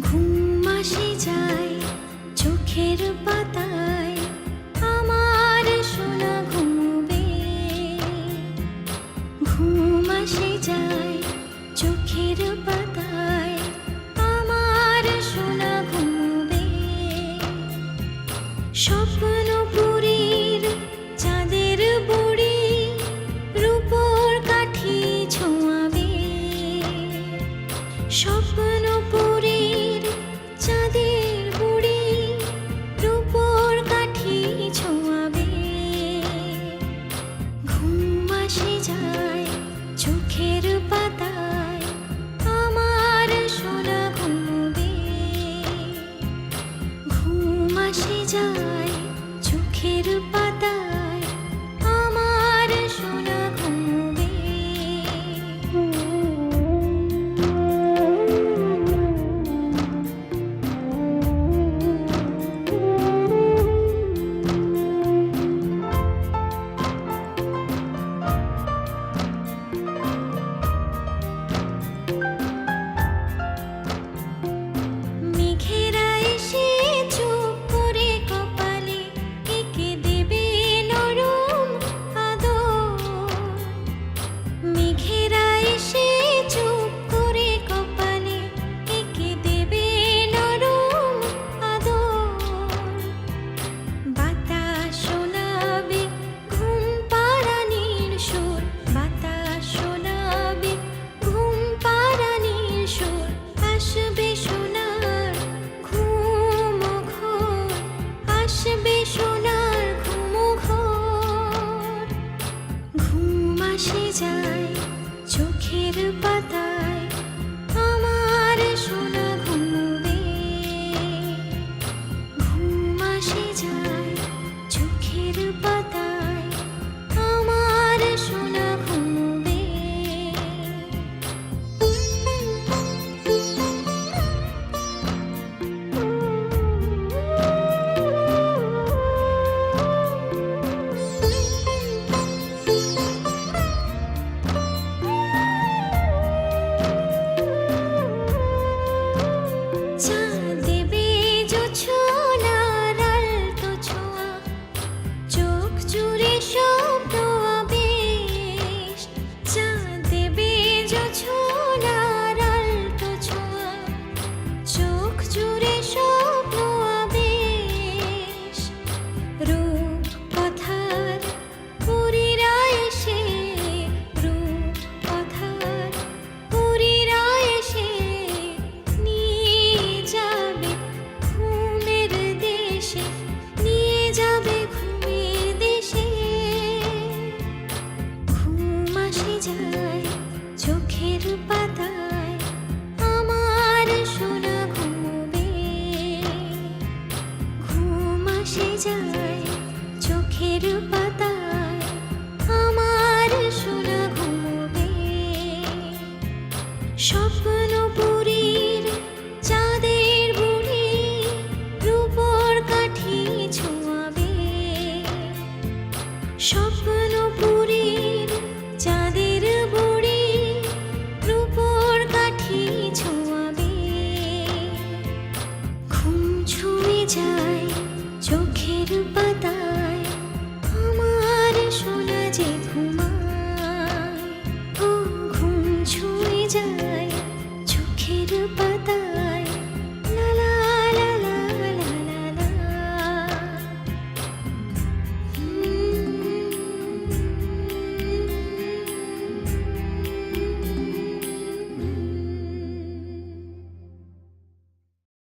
ঘুম আসে যায় চোখের পাতায়, আমার সোনা ঘুমবে। ঘুম আসে যায় চোখের পাতায়, আমার সোনা ঘুমবে। স্বপ্নপুরীর চাঁদের বুড়ি রূপোর কাঠি ছোঁয়াবে। স্বপ্নপুরীর চাঁদের বুড়ি রূপোর কাঠি ছোঁয়াবে। ঘুম আসে যায় চোখের পাতায়, আমার সোনা ঘুমবে। ঘুম আসে যায় চোখের পাতায়, আমার সোনা ঘুমবে। মেঘেরা এসে চুপ করে কপালে এঁকে দেবে নরম আদর। মেঘেরা এসে চুপ করে কপালে এঁকে দেবে নরম আদর। বাতাস শোনাবে ঘুম পাড়ানির সুর, বাতাস শোনাবে ঘুম পাড়ানির সুর। আসবে সোনার ঘুম ঘোর, আসবে সোনার ঘুম ঘোর। ঘুম আসে যায় চোখের পাতায়, আমার সোনা ঘুমবে। ঘুম আসে যায় চোখের পাতায়, আমার সোনা ঘুমবে। চাঁদ দেবে জোছনার আলতো ছোঁয়া, চোখ জুড়ে স্বপ্ন আবেশ। চাঁদ দেবে জোছনার আলতো ছোঁয়া, চোখ জুড়ে স্বপ্ন আবেশ। রূপ কথার পুরীরা এসে, রূপ কথার পুরীরা এসে নিয়ে যাবে ঘুমের দেশে, নিয়ে যাবে ঘুমের দেশে। ঘুম আসে যায় চোখের পাতায়, আমার সোনা ঘুমবে। ঘুম আসে যায় চোখের পাতায়, আমার সোনা ঘুমবে। স্বপ্ন